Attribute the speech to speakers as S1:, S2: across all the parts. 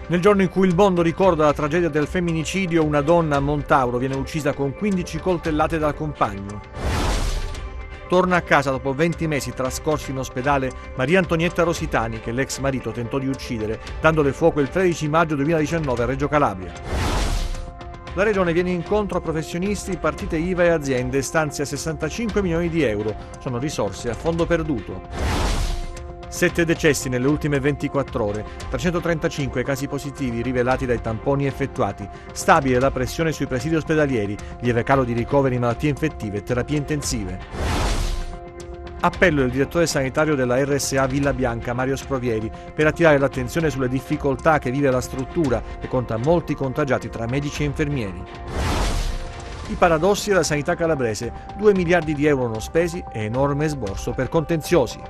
S1: Nel giorno in cui il mondo ricorda la tragedia del femminicidio, una donna a Montauro viene uccisa con 15 coltellate dal compagno. Torna a casa dopo 20 mesi trascorsi in ospedale Maria Antonietta Rositani, che l'ex marito tentò di uccidere, dandole fuoco il 13 maggio 2019 a Reggio Calabria. La Regione viene incontro a professionisti, partite IVA e aziende, stanzia 65 milioni di euro. Sono risorse a fondo perduto. 7 decessi nelle ultime 24 ore, 335 casi positivi rivelati dai tamponi effettuati, stabile la pressione sui presidi ospedalieri, lieve calo di ricoveri in malattie infettive e terapie intensive. Appello del direttore sanitario della RSA Villa Bianca, Mario Sprovieri, per attirare l'attenzione sulle difficoltà che vive la struttura, che conta molti contagiati tra medici e infermieri. I paradossi della sanità calabrese, 2 miliardi di euro non spesi e enorme esborso per contenziosi.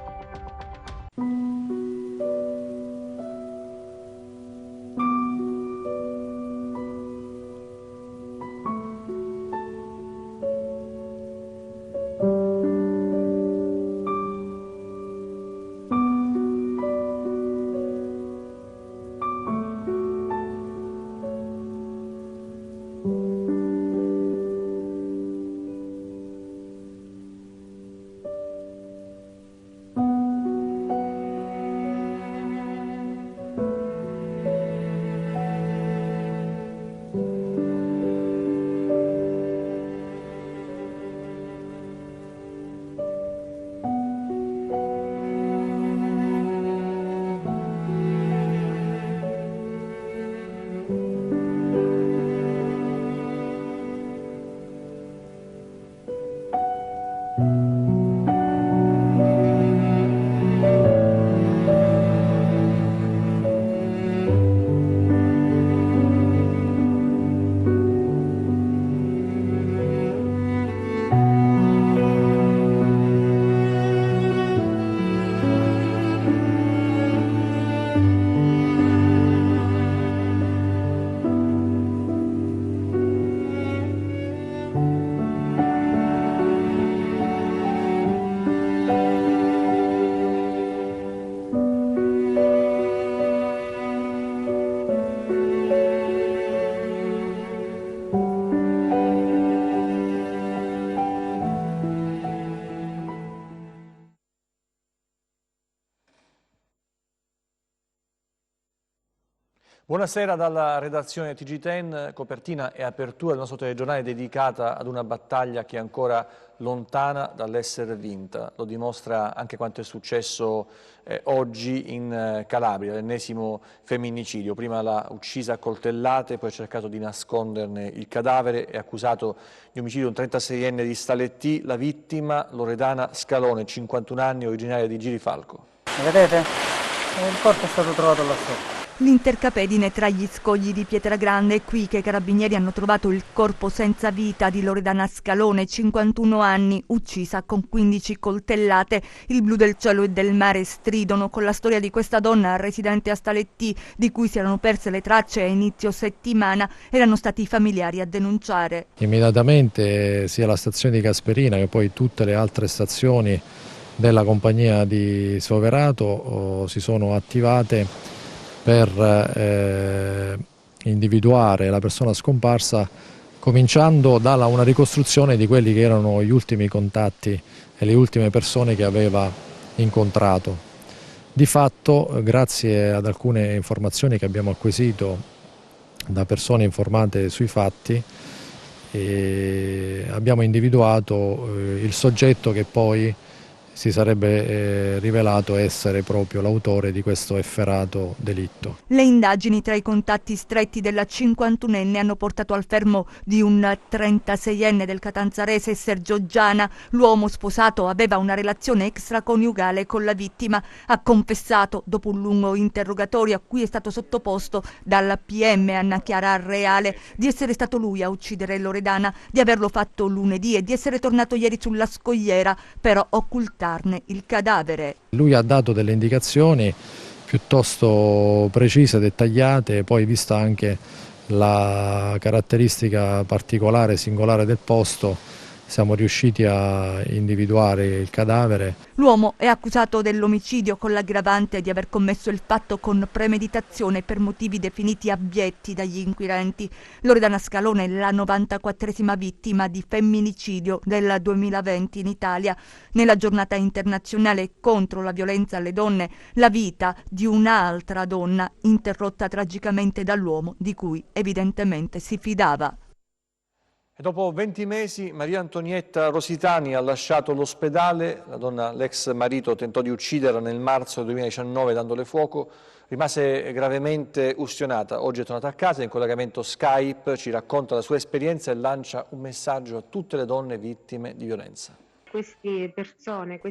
S1: Buonasera dalla redazione TG10, copertina e apertura del nostro telegiornale dedicata ad una battaglia che è ancora lontana dall'essere vinta. Lo dimostra anche quanto è successo oggi in Calabria, l'ennesimo femminicidio. Prima l'ha uccisa a coltellate, poi ha cercato di nasconderne il cadavere, è accusato di omicidio un 36enne di Stalettì, la vittima Loredana Scalone, 51 anni, originaria di Girifalco.
S2: Vedete? Il corpo è stato trovato là sopra.
S3: L'intercapedine tra gli scogli di Pietragrande, è qui che i carabinieri hanno trovato il corpo senza vita di Loredana Scalone, 51 anni, uccisa con 15 coltellate. Il blu del cielo e del mare stridono con la storia di questa donna residente a Stalettì, di cui si erano perse le tracce a inizio settimana. Erano stati i familiari a denunciare.
S4: Immediatamente sia la stazione di Casperina che poi tutte le altre stazioni della compagnia di Soverato si sono attivate per individuare la persona scomparsa, cominciando da una ricostruzione di quelli che erano gli ultimi contatti e le ultime persone che aveva incontrato. Di fatto, grazie ad alcune informazioni che abbiamo acquisito da persone informate sui fatti, abbiamo individuato il soggetto che poi si sarebbe rivelato essere proprio l'autore di questo efferato delitto.
S3: Le indagini tra i contatti stretti della 51enne hanno portato al fermo di un 36enne del catanzarese, Sergio Giana. L'uomo sposato aveva una relazione extraconiugale con la vittima. Ha confessato, dopo un lungo interrogatorio a cui è stato sottoposto dalla PM Anna Chiara Reale, di essere stato lui a uccidere Loredana, di averlo fatto lunedì e di essere tornato ieri sulla scogliera per occultare il cadavere.
S4: Lui ha dato delle indicazioni piuttosto precise, dettagliate, poi vista anche la caratteristica particolare, singolare del posto, siamo riusciti a individuare il cadavere.
S3: L'uomo è accusato dell'omicidio con l'aggravante di aver commesso il fatto con premeditazione per motivi definiti abietti dagli inquirenti. Loredana Scalone è la 94esima vittima di femminicidio del 2020 in Italia. Nella giornata internazionale contro la violenza alle donne, la vita di un'altra donna interrotta tragicamente dall'uomo di cui evidentemente si fidava.
S1: E dopo 20 mesi Maria Antonietta Rositani ha lasciato l'ospedale. La donna, l'ex marito, tentò di ucciderla nel marzo del 2019 dandole fuoco, rimase gravemente ustionata. Oggi è tornata a casa, in collegamento Skype ci racconta la sua esperienza e lancia un messaggio a tutte le donne vittime di violenza.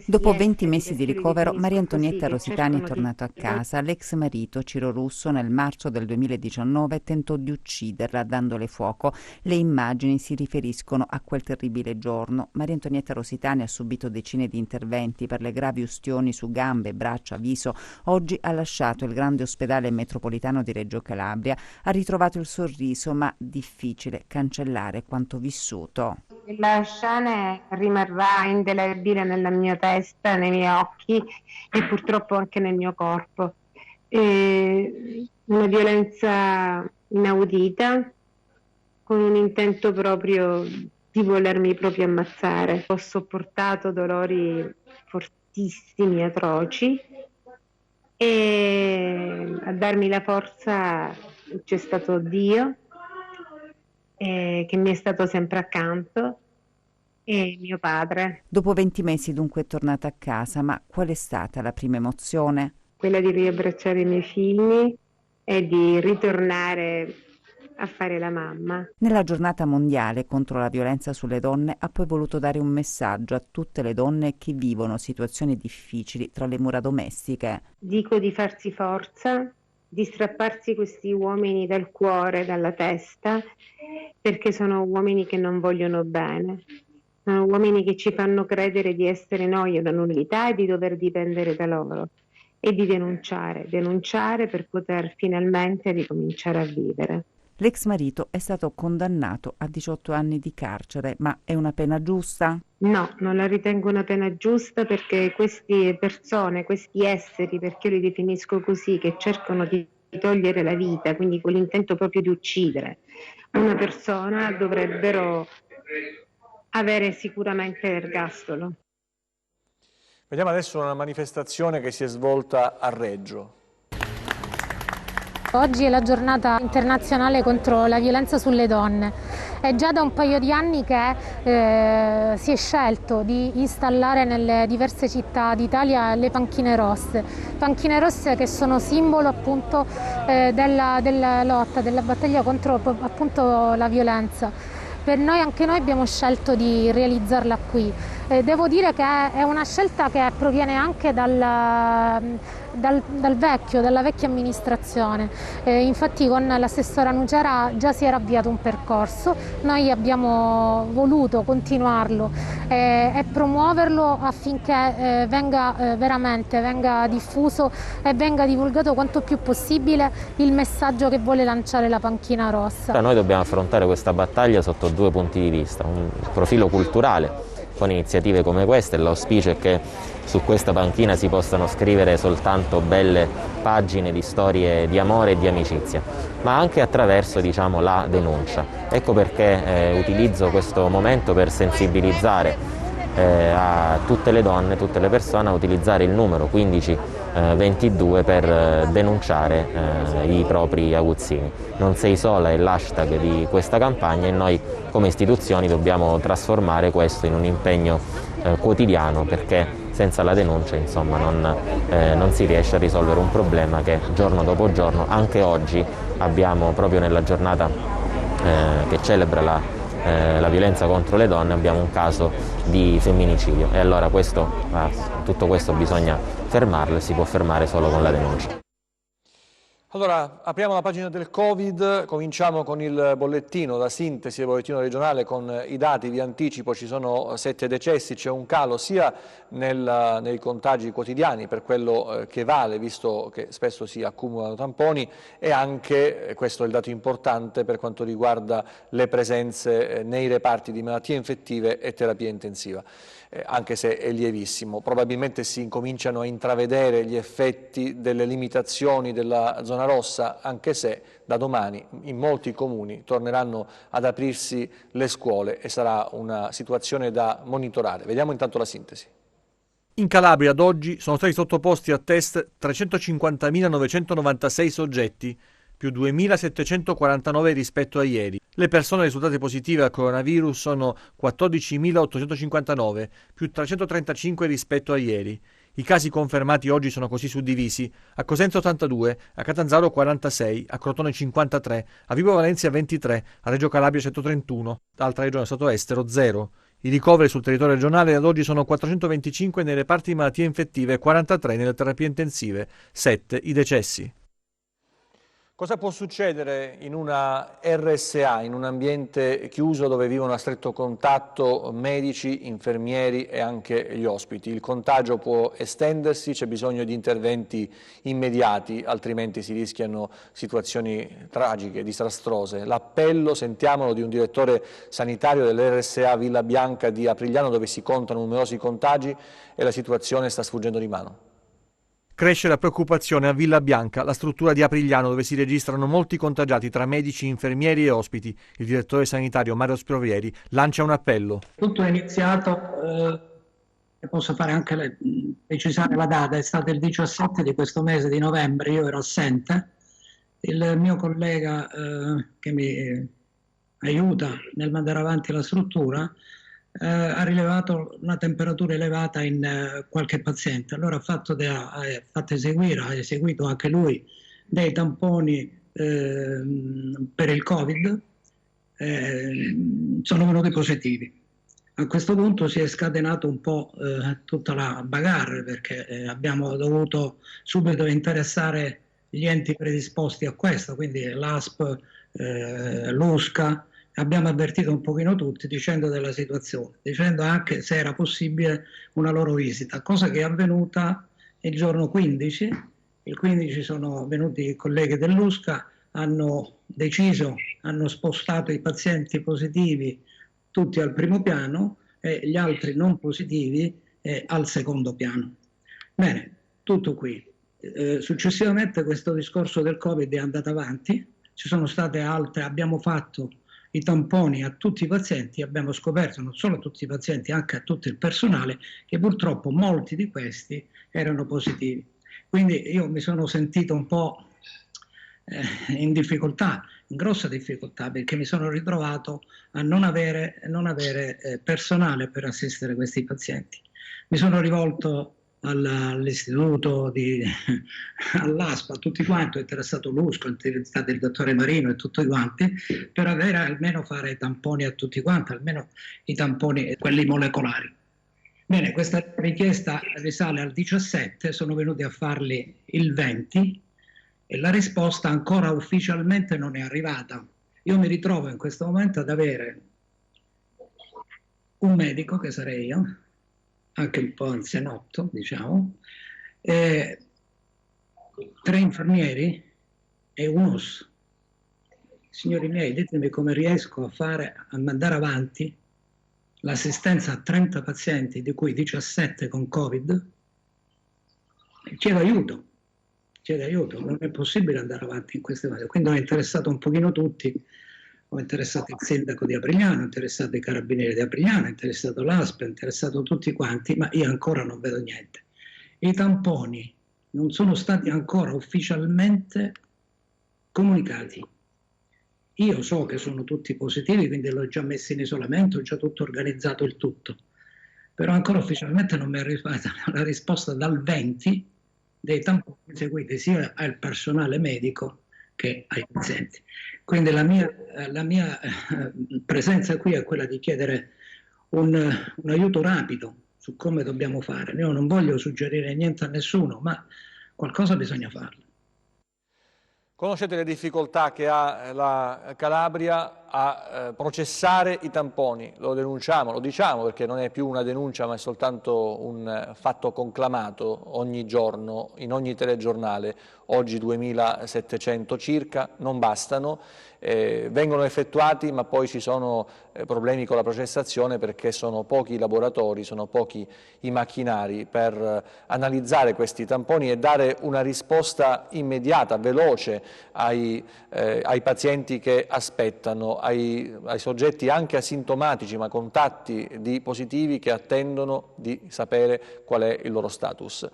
S5: Dopo 20 mesi di ricovero, Maria Antonietta Rositani è tornato a casa. L'ex marito, Ciro Russo, nel marzo del 2019 tentò di ucciderla dandole fuoco. Le immagini si riferiscono a quel terribile giorno. Maria Antonietta Rositani ha subito decine di interventi per le gravi ustioni su gambe, braccia, viso. Oggi ha lasciato il grande ospedale metropolitano di Reggio Calabria. Ha ritrovato il sorriso, ma difficile cancellare quanto vissuto.
S6: La scena rimarrà indelebile nella mia testa, nei miei occhi e purtroppo anche nel mio corpo. Una violenza inaudita, con un intento proprio di volermi proprio ammazzare. Ho sopportato dolori fortissimi, atroci, e a darmi la forza c'è stato Dio, che mi è stato sempre accanto, e mio padre.
S5: Dopo 20 mesi dunque è tornata a casa, ma qual è stata la prima emozione?
S6: Quella di riabbracciare i miei figli e di ritornare a fare la mamma.
S5: Nella giornata mondiale contro la violenza sulle donne ha poi voluto dare un messaggio a tutte le donne che vivono situazioni difficili tra le mura domestiche.
S6: Dico di farsi forza, di strapparsi questi uomini dal cuore, dalla testa, perché sono uomini che non vogliono bene, sono uomini che ci fanno credere di essere noi una nullità e di dover dipendere da loro, e di denunciare per poter finalmente ricominciare a vivere.
S5: L'ex marito è stato condannato a 18 anni di carcere, ma è una pena giusta?
S6: No, non la ritengo una pena giusta, perché queste persone, questi esseri, perché io li definisco così, che cercano di togliere la vita, quindi con l'intento proprio di uccidere una persona, dovrebbero avere sicuramente l'ergastolo.
S1: Vediamo adesso una manifestazione che si è svolta a Reggio.
S7: Oggi è la giornata internazionale contro la violenza sulle donne. È già da un paio di anni che si è scelto di installare nelle diverse città d'Italia le panchine rosse che sono simbolo appunto della lotta, della battaglia contro appunto la violenza. Per noi, anche noi abbiamo scelto di realizzarla qui. Devo dire che è una scelta che proviene anche dalla vecchia amministrazione. Infatti con l'assessora Nucera già si era avviato un percorso, noi abbiamo voluto continuarlo e promuoverlo affinché venga diffuso e venga divulgato quanto più possibile il messaggio che vuole lanciare la panchina rossa.
S8: Noi dobbiamo affrontare questa battaglia sotto due punti di vista: un profilo culturale con iniziative come queste, l'auspicio è che su questa panchina si possano scrivere soltanto belle pagine di storie di amore e di amicizia, ma anche attraverso, diciamo, la denuncia. Ecco perché utilizzo questo momento per sensibilizzare a tutte le donne, tutte le persone a utilizzare il numero 1522 per denunciare i propri aguzzini. Non sei sola è l'hashtag di questa campagna, e noi come istituzioni dobbiamo trasformare questo in un impegno quotidiano, perché senza la denuncia, insomma, non si riesce a risolvere un problema che giorno dopo giorno, anche oggi abbiamo, proprio nella giornata che celebra la violenza contro le donne, abbiamo un caso di femminicidio, e allora tutto questo bisogna fermarlo, e si può fermare solo con la denuncia.
S1: Allora, apriamo la pagina del Covid, cominciamo con il bollettino, la sintesi del bollettino regionale con i dati, vi anticipo, ci sono 7 decessi, c'è un calo sia nei contagi quotidiani per quello che vale, visto che spesso si accumulano tamponi, e anche, questo è il dato importante, per quanto riguarda le presenze nei reparti di malattie infettive e terapia intensiva. Anche se è lievissimo. Probabilmente si incominciano a intravedere gli effetti delle limitazioni della zona rossa, anche se da domani in molti comuni torneranno ad aprirsi le scuole e sarà una situazione da monitorare. Vediamo intanto la sintesi. In Calabria ad oggi sono stati sottoposti a test 350.996 soggetti, più 2.749 rispetto a ieri. Le persone risultate positive al coronavirus sono 14.859, più 335 rispetto a ieri. I casi confermati oggi sono così suddivisi: a Cosenza 82, a Catanzaro 46, a Crotone 53, a Vibo Valentia 23, a Reggio Calabria 131, altra regione stato estero 0. I ricoveri sul territorio regionale ad oggi sono 425 nei reparti di malattie infettive e 43 nelle terapie intensive, 7 i decessi. Cosa può succedere in una RSA, in un ambiente chiuso dove vivono a stretto contatto medici, infermieri e anche gli ospiti? Il contagio può estendersi, c'è bisogno di interventi immediati, altrimenti si rischiano situazioni tragiche, disastrose. L'appello, sentiamolo, di un direttore sanitario dell'RSA Villa Bianca di Aprigliano, dove si contano numerosi contagi e la situazione sta sfuggendo di mano. Cresce la preoccupazione a Villa Bianca, la struttura di Aprigliano, dove si registrano molti contagiati tra medici, infermieri e ospiti. Il direttore sanitario Mario Sprovieri lancia un appello.
S9: Tutto è iniziato, e posso fare anche precisare la data, è stato il 17 di questo mese di novembre, io ero assente. Il mio collega che mi aiuta nel mandare avanti la struttura ha rilevato una temperatura elevata in qualche paziente. Allora ha eseguito anche lui dei tamponi per il Covid, sono venuti positivi. A questo punto si è scatenato un po' tutta la bagarre, perché abbiamo dovuto subito interessare gli enti predisposti a questo, quindi l'ASP, l'USCA. Abbiamo avvertito un pochino tutti dicendo della situazione, dicendo anche se era possibile una loro visita, cosa che è avvenuta il giorno 15. Il 15 sono venuti i colleghi dell'USCA, hanno spostato i pazienti positivi tutti al primo piano e gli altri non positivi al secondo piano. Bene, tutto qui. Successivamente questo discorso del Covid è andato avanti, ci sono state altre, abbiamo fatto i tamponi a tutti i pazienti, abbiamo scoperto non solo a tutti i pazienti, anche a tutto il personale, che purtroppo molti di questi erano positivi. Quindi io mi sono sentito un po' in difficoltà, in grossa difficoltà, perché mi sono ritrovato a non avere personale per assistere questi pazienti. Mi sono rivolto all'istituto, all'ASPA, a tutti quanti, è interessato l'USCO, è interessato il dottore Marino e tutti quanti, per avere almeno fare tamponi a tutti quanti, almeno i tamponi, quelli molecolari. Bene, questa richiesta risale al 17, sono venuti a farli il 20 e la risposta ancora ufficialmente non è arrivata. Io mi ritrovo in questo momento ad avere un medico, che sarei io, anche un po' anzianotto, diciamo, 3 infermieri e un OS. Signori miei, ditemi come riesco a mandare avanti l'assistenza a 30 pazienti, di cui 17 con Covid. Chiedo aiuto, non è possibile andare avanti in queste cose. Quindi ho interessato un pochino tutti, ho interessato il sindaco di Aprigliano, ho interessato i carabinieri di Aprigliano, ho interessato l'ASP, ho interessato tutti quanti, ma io ancora non vedo niente. I tamponi non sono stati ancora ufficialmente comunicati. Io so che sono tutti positivi, quindi l'ho già messo in isolamento, ho già tutto organizzato il tutto, però ancora ufficialmente non mi è arrivata la risposta dal 20 dei tamponi eseguiti sia al personale medico che ai pazienti. Quindi la mia presenza qui è quella di chiedere un aiuto rapido su come dobbiamo fare. Io non voglio suggerire niente a nessuno, ma qualcosa bisogna farlo.
S1: Conoscete le difficoltà che ha la Calabria a processare i tamponi? Lo denunciamo, lo diciamo perché non è più una denuncia ma è soltanto un fatto conclamato ogni giorno, in ogni telegiornale. Oggi 2700 circa, non bastano, vengono effettuati ma poi ci sono problemi con la processazione perché sono pochi i laboratori, sono pochi i macchinari per analizzare questi tamponi e dare una risposta immediata, veloce ai pazienti che aspettano, ai soggetti anche asintomatici ma contatti di positivi che attendono di sapere qual è il loro status.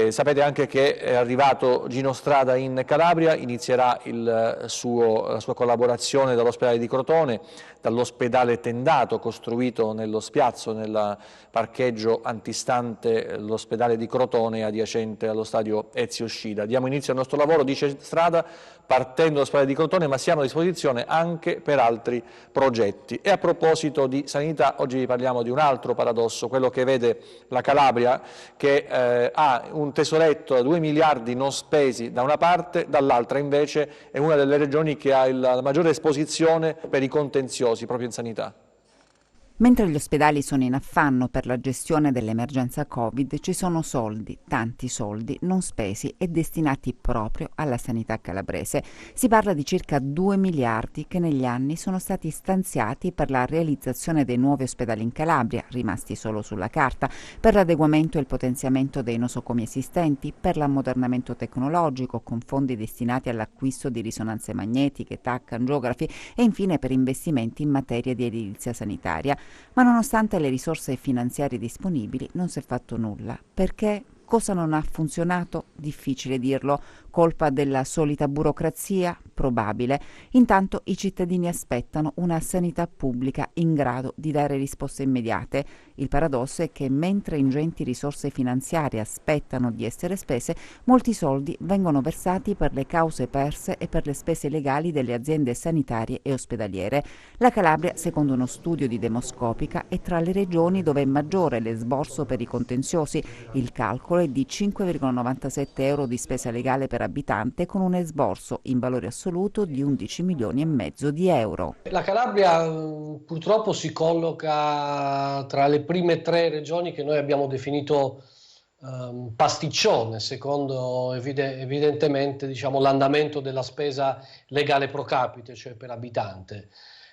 S1: Sapete anche che è arrivato Gino Strada in Calabria, inizierà la sua collaborazione dall'ospedale di Crotone, dall'ospedale tendato costruito nello spiazzo, nel parcheggio antistante l'ospedale di Crotone adiacente allo stadio Ezio Scida. Diamo inizio al nostro lavoro, dice Strada, partendo dall'ospedale di Crotone, ma siamo a disposizione anche per altri progetti. E a proposito di sanità, oggi vi parliamo di un altro paradosso, quello che vede la Calabria che ha un tesoretto da 2 miliardi non spesi da una parte, dall'altra invece è una delle regioni che ha la maggiore esposizione per i contenziosi proprio in sanità.
S5: Mentre gli ospedali sono in affanno per la gestione dell'emergenza Covid, ci sono soldi, tanti soldi, non spesi e destinati proprio alla sanità calabrese. Si parla di circa 2 miliardi che negli anni sono stati stanziati per la realizzazione dei nuovi ospedali in Calabria, rimasti solo sulla carta, per l'adeguamento e il potenziamento dei nosocomi esistenti, per l'ammodernamento tecnologico con fondi destinati all'acquisto di risonanze magnetiche, TAC, angiografi e infine per investimenti in materia di edilizia sanitaria. Ma nonostante le risorse finanziarie disponibili non si è fatto nulla. Perché? Cosa non ha funzionato? Difficile dirlo. Colpa della solita burocrazia? Probabile. Intanto i cittadini aspettano una sanità pubblica in grado di dare risposte immediate. Il paradosso è che mentre ingenti risorse finanziarie aspettano di essere spese, molti soldi vengono versati per le cause perse e per le spese legali delle aziende sanitarie e ospedaliere. La Calabria, secondo uno studio di Demoscopica, è tra le regioni dove è maggiore l'esborso per i contenziosi. Il calcolo è di 5,97 euro di spesa legale per abitante, con un esborso in valore assoluto di 11 milioni e mezzo di euro.
S10: La Calabria purtroppo si colloca tra le prime 3 regioni che noi abbiamo definito pasticcione, secondo evidentemente l'andamento della spesa legale pro capite, cioè per abitante.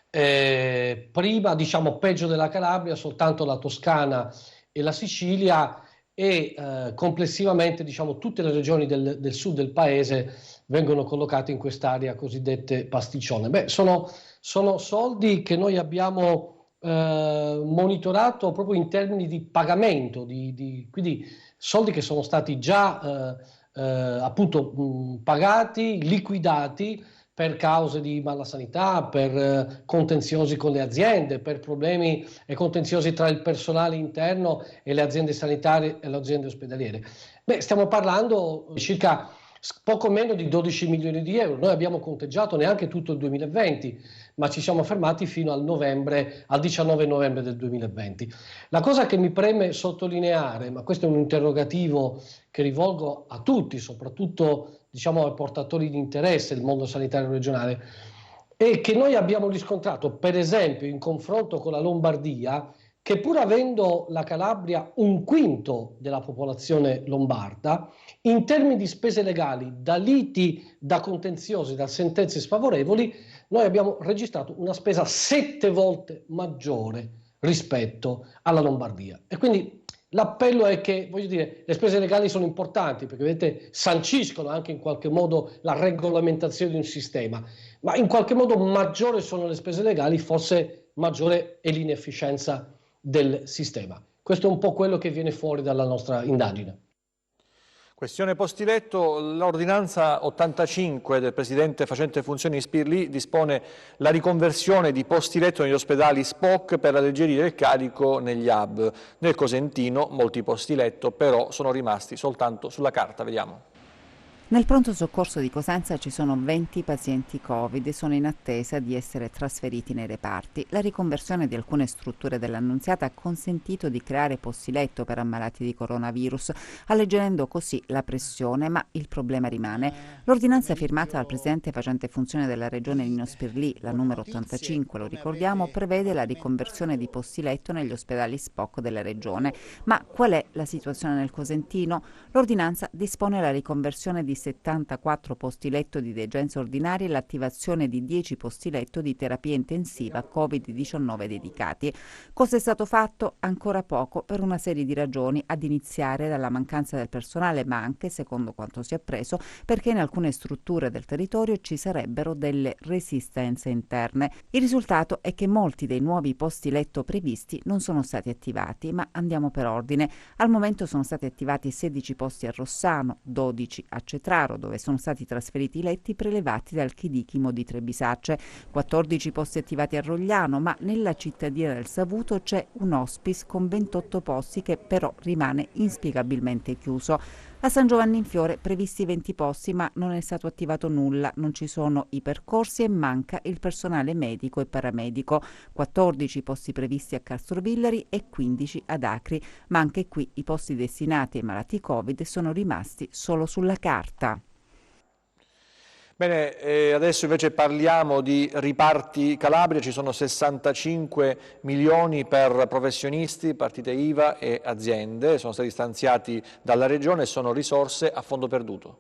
S10: Prima, peggio della Calabria, soltanto la Toscana e la Sicilia, e complessivamente tutte le regioni del sud del paese vengono collocate in quest'area cosiddette pasticcione. Sono soldi che noi abbiamo monitorato proprio in termini di pagamento, quindi soldi che sono stati già pagati, liquidati per cause di malasanità, per contenziosi con le aziende, per problemi e contenziosi tra il personale interno e le aziende sanitarie e le aziende ospedaliere. Stiamo parlando di circa poco meno di 12 milioni di euro. Noi abbiamo conteggiato neanche tutto il 2020, ma ci siamo fermati fino al 19 novembre del 2020. La cosa che mi preme sottolineare, ma questo è un interrogativo che rivolgo a tutti, soprattutto ai portatori di interesse del mondo sanitario regionale, è che noi abbiamo riscontrato, per esempio, in confronto con la Lombardia, che pur avendo la Calabria 1/5 della popolazione lombarda, in termini di spese legali, da liti, da contenziosi, da sentenze sfavorevoli, noi abbiamo registrato una spesa 7 volte maggiore rispetto alla Lombardia. E quindi l'appello è che, le spese legali sono importanti perché vedete sanciscono anche in qualche modo la regolamentazione di un sistema, ma in qualche modo maggiore sono le spese legali, forse maggiore è l'inefficienza del sistema. Questo è un po' quello che viene fuori dalla nostra indagine.
S1: Questione postiletto, l'ordinanza 85 del Presidente facente funzioni Spirlì dispone la riconversione di postiletto negli ospedali SPOC per alleggerire il carico negli hub. Nel Cosentino molti postiletto però sono rimasti soltanto sulla carta, vediamo.
S5: Nel pronto soccorso di Cosenza ci sono 20 pazienti Covid e sono in attesa di essere trasferiti nei reparti. La riconversione di alcune strutture dell'Annunziata ha consentito di creare posti letto per ammalati di coronavirus, alleggerendo così la pressione, ma il problema rimane. L'ordinanza firmata dal presidente facente funzione della regione Nino Spirlì, la numero 85, lo ricordiamo, prevede la riconversione di posti letto negli ospedali SPOC della regione. Ma qual è la situazione nel Cosentino? L'ordinanza dispone la riconversione di 74 posti letto di degenza ordinaria e l'attivazione di 10 posti letto di terapia intensiva Covid-19 dedicati. Cosa è stato fatto? Ancora poco per una serie di ragioni, ad iniziare dalla mancanza del personale, ma anche, secondo quanto si è appreso, perché in alcune strutture del territorio ci sarebbero delle resistenze interne. Il risultato è che molti dei nuovi posti letto previsti non sono stati attivati, ma andiamo per ordine. Al momento sono stati attivati 16 posti a Rossano, 12 a Cetraro, dove sono stati trasferiti i letti prelevati dal Chidichimo di Trebisacce, 14 posti attivati a Rogliano, ma nella cittadina del Savuto c'è un hospice con 28 posti che però rimane inspiegabilmente chiuso. A San Giovanni in Fiore previsti 20 posti, ma non è stato attivato nulla, non ci sono i percorsi e manca il personale medico e paramedico. 14 posti previsti a Castrovillari e 15 ad Acri, ma anche qui i posti destinati ai malati Covid sono rimasti solo sulla carta.
S1: Bene, adesso invece parliamo di Riparti Calabria. Ci sono 65 milioni per professionisti, partite IVA e aziende, sono stati stanziati dalla Regione e sono risorse a fondo perduto.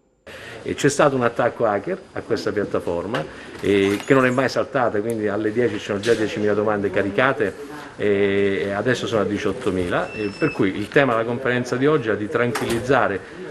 S11: E c'è stato un attacco hacker a questa piattaforma che non è mai saltata, quindi alle 10 ci sono già 10.000 domande caricate e adesso sono a 18.000, per cui il tema della conferenza di oggi è di tranquillizzare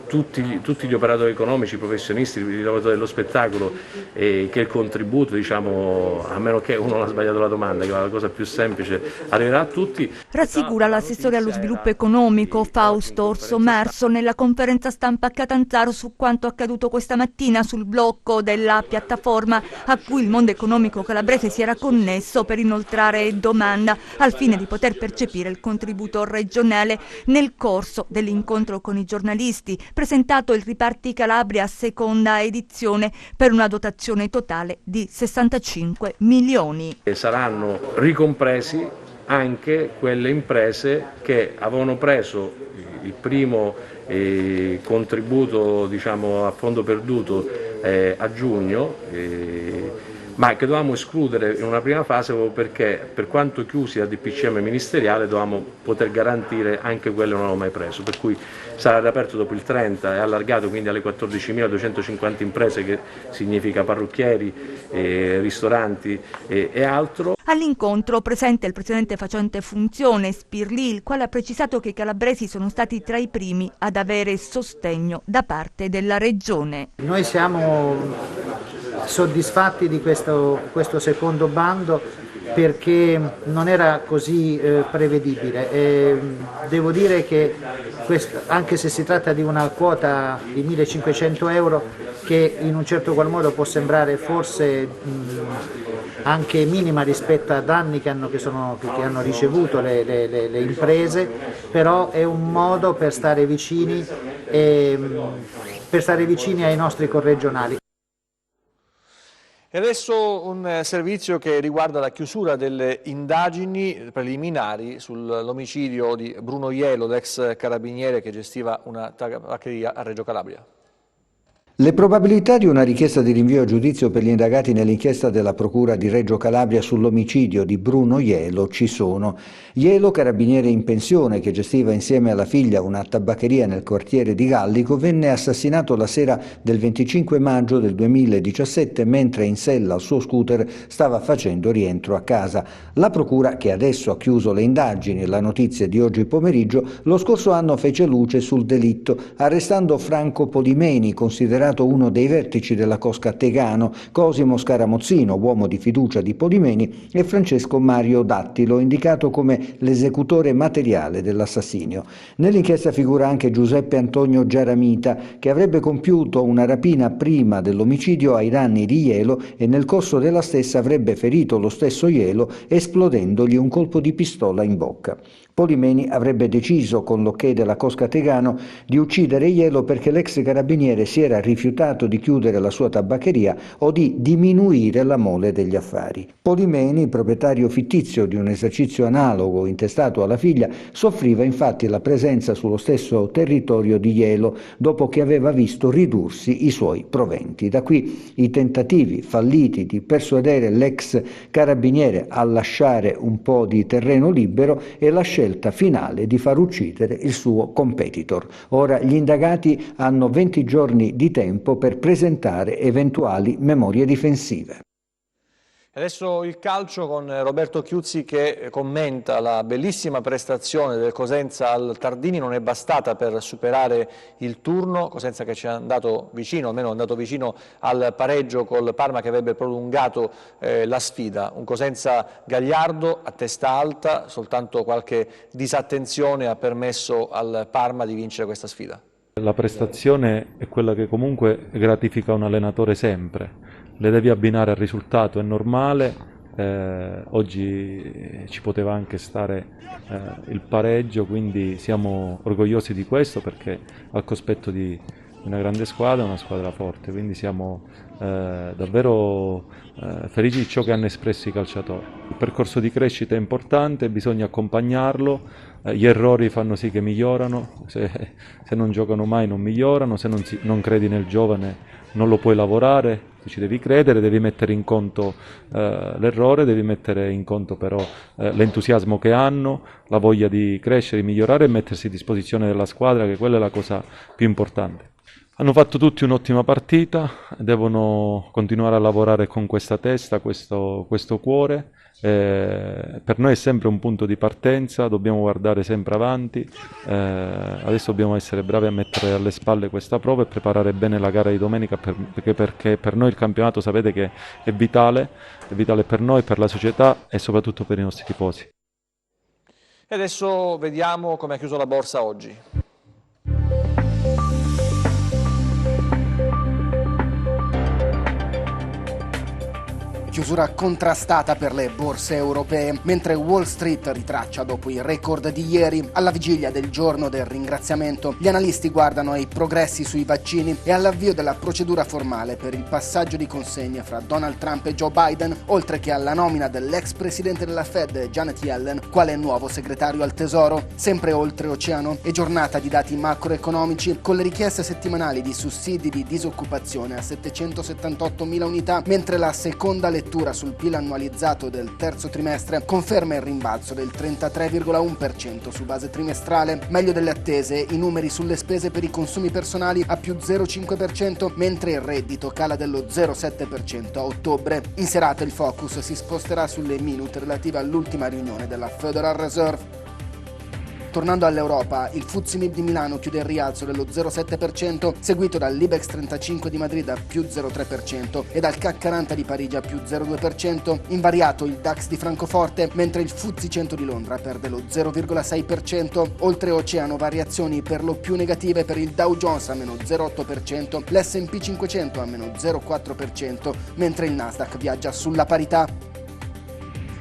S11: tutti gli operatori economici, i professionisti, i lavoratori dello spettacolo, che il contributo, diciamo, a meno che uno non ha sbagliato la domanda, che è la cosa più semplice, arriverà a tutti.
S3: Rassicura l'assessore allo sviluppo economico Fausto Orsomerso nella conferenza stampa a Catanzaro su quanto accaduto questa mattina sul blocco della piattaforma a cui il mondo economico calabrese si era connesso per inoltrare domanda al fine di poter percepire il contributo regionale. Nel corso dell'incontro con i giornalisti presentato il Riparti Calabria seconda edizione per una dotazione totale di 65 milioni.
S11: E saranno ricompresi anche quelle imprese che avevano preso il primo contributo, diciamo, a fondo perduto a giugno, ma che dovevamo escludere in una prima fase perché, per quanto chiusi a DPCM ministeriale, dovevamo poter garantire anche quelle che non avevamo mai preso, per cui sarà riaperto dopo il 30 e allargato quindi alle 14.250 imprese, che significa parrucchieri, ristoranti e altro.
S3: All'incontro presente il presidente facente funzione Spirlì, il quale ha precisato che i calabresi sono stati tra i primi ad avere sostegno da parte della regione.
S2: Noi siamo soddisfatti di questo secondo bando perché non era così prevedibile. Devo dire che anche se si tratta di una quota di 1.500 euro, che in un certo qual modo può sembrare forse anche minima rispetto ad anni che hanno ricevuto le imprese, però è un modo per stare vicini ai nostri corregionali.
S1: E adesso un servizio che riguarda la chiusura delle indagini preliminari sull'omicidio di Bruno Ielo, l'ex carabiniere che gestiva una tabaccheria a Reggio Calabria.
S12: Le probabilità di una richiesta di rinvio a giudizio per gli indagati nell'inchiesta della Procura di Reggio Calabria sull'omicidio di Bruno Ielo ci sono. Ielo, carabiniere in pensione che gestiva insieme alla figlia una tabaccheria nel quartiere di Gallico, venne assassinato la sera del 25 maggio del 2017 mentre in sella al suo scooter stava facendo rientro a casa. La Procura, che adesso ha chiuso le indagini, la notizia di oggi pomeriggio, lo scorso anno fece luce sul delitto, arrestando Franco Polimeni, considerato uno dei vertici della cosca Tegano, Cosimo Scaramozzino, uomo di fiducia di Polimeni, e Francesco Mario Dattilo, indicato come l'esecutore materiale dell'assassinio. Nell'inchiesta figura anche Giuseppe Antonio Giaramita, che avrebbe compiuto una rapina prima dell'omicidio ai danni di Ielo e nel corso della stessa avrebbe ferito lo stesso Ielo esplodendogli un colpo di pistola in bocca. Polimeni avrebbe deciso, con l'ok della Cosca Tegano, di uccidere Jelo perché l'ex carabiniere si era rifiutato di chiudere la sua tabaccheria o di diminuire la mole degli affari. Polimeni, proprietario fittizio di un esercizio analogo intestato alla figlia, soffriva infatti la presenza sullo stesso territorio di Jelo dopo che aveva visto ridursi i suoi proventi. Da qui i tentativi falliti di persuadere l'ex carabiniere a lasciare un po' di terreno libero e la scelta finale di far uccidere il suo competitor. Ora gli indagati hanno 20 giorni di tempo per presentare eventuali memorie difensive.
S1: Adesso il calcio con Roberto Chiuzzi che commenta la bellissima prestazione del Cosenza al Tardini. Non è bastata per superare il turno, Cosenza che ci è andato vicino, almeno è andato vicino al pareggio col Parma che avrebbe prolungato la sfida. Un Cosenza gagliardo, a testa alta, soltanto qualche disattenzione ha permesso al Parma di vincere questa sfida.
S13: La prestazione è quella che comunque gratifica un allenatore sempre. Le devi abbinare al risultato, è normale, oggi ci poteva anche stare il pareggio, quindi siamo orgogliosi di questo perché al cospetto di una grande squadra, una squadra forte, quindi siamo davvero felici di ciò che hanno espresso i calciatori. Il percorso di crescita è importante, bisogna accompagnarlo, gli errori fanno sì che migliorano, se non giocano mai non migliorano, se non credi nel giovane non lo puoi lavorare, ci devi credere, devi mettere in conto l'errore, devi mettere in conto però l'entusiasmo che hanno, la voglia di crescere, di migliorare e mettersi a disposizione della squadra, che quella è la cosa più importante. Hanno fatto tutti un'ottima partita, devono continuare a lavorare con questa testa, questo cuore. Per noi è sempre un punto di partenza, dobbiamo guardare sempre avanti, adesso dobbiamo essere bravi a mettere alle spalle questa prova e preparare bene la gara di domenica perché per noi il campionato sapete che è vitale per noi, per la società e soprattutto per i nostri tifosi.
S1: E adesso vediamo come ha chiuso la borsa oggi.
S14: Chiusura contrastata per le borse europee, mentre Wall Street ritraccia dopo i record di ieri. Alla vigilia del giorno del ringraziamento, gli analisti guardano ai progressi sui vaccini e all'avvio della procedura formale per il passaggio di consegne fra Donald Trump e Joe Biden, oltre che alla nomina dell'ex presidente della Fed, Janet Yellen, quale nuovo segretario al Tesoro. Sempre oltreoceano è giornata di dati macroeconomici, con le richieste settimanali di sussidi di disoccupazione a 778.000 unità, mentre la seconda lettura sul PIL annualizzato del terzo trimestre conferma il rimbalzo del 33,1% su base trimestrale. Meglio delle attese i numeri sulle spese per i consumi personali a più 0,5%, mentre il reddito cala dello 0,7% a ottobre. In serata il focus si sposterà sulle minute relative all'ultima riunione della Federal Reserve. Tornando all'Europa, il FTSE MIB di Milano chiude il rialzo dello 0,7%, seguito dall'Ibex 35 di Madrid a più 0,3% e dal CAC 40 di Parigi a più 0,2%. Invariato il DAX di Francoforte, mentre il FTSE 100 di Londra perde lo 0,6%. Oltreoceano variazioni per lo più negative per il Dow Jones a meno 0,8%, l'S&P 500 a meno 0,4%, mentre il Nasdaq viaggia sulla parità.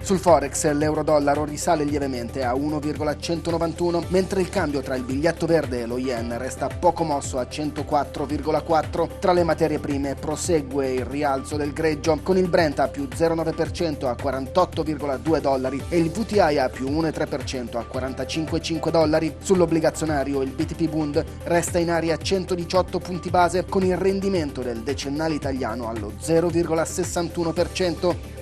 S14: Sul Forex l'euro-dollaro risale lievemente a 1,191, mentre il cambio tra il biglietto verde e lo yen resta poco mosso a 104,4. Tra le materie prime prosegue il rialzo del greggio, con il Brent a più 0,9% a $48,2 e il WTI a più 1,3% a $45,5. Sull'obbligazionario il BTP Bund resta in area 118 punti base, con il rendimento del decennale italiano allo 0,61%.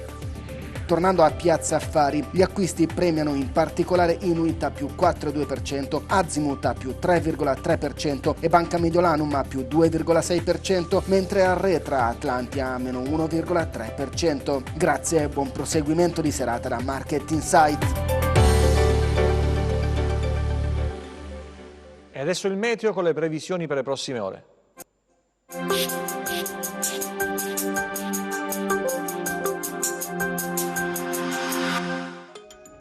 S14: Tornando a Piazza Affari, gli acquisti premiano in particolare Inuit a più 4,2%, Azimut a più 3,3% e Banca Mediolanum a più 2,6%, mentre Arretra Atlantia a meno 1,3%. Grazie e buon proseguimento di serata da Market Insight.
S1: E adesso il meteo con le previsioni per le prossime ore.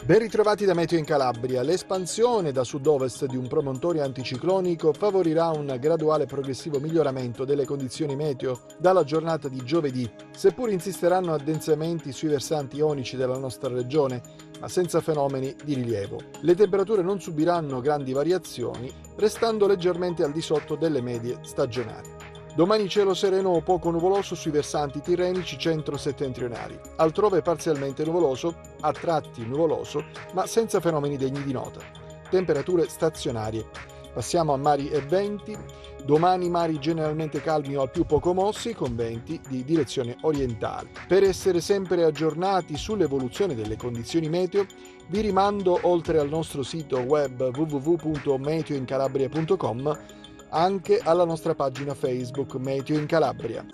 S15: Ben ritrovati da Meteo in Calabria. L'espansione da sud-ovest di un promontorio anticiclonico favorirà un graduale progressivo miglioramento delle condizioni meteo dalla giornata di giovedì. Seppur insisteranno addensamenti sui versanti ionici della nostra regione, ma senza fenomeni di rilievo. Le temperature non subiranno grandi variazioni, restando leggermente al di sotto delle medie stagionali. Domani cielo sereno o poco nuvoloso sui versanti tirrenici centro-settentrionali, altrove parzialmente nuvoloso, a tratti nuvoloso, ma senza fenomeni degni di nota. Temperature stazionarie. Passiamo a mari e venti. Domani mari generalmente calmi o al più poco mossi, con venti di direzione orientale. Per essere sempre aggiornati sull'evoluzione delle condizioni meteo, vi rimando, oltre al nostro sito web www.meteoincalabria.com, anche alla nostra pagina Facebook Meteo in Calabria.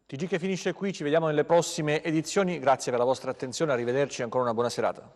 S1: TG che finisce qui, ci vediamo nelle prossime edizioni, grazie per la vostra attenzione, arrivederci e ancora una buona serata.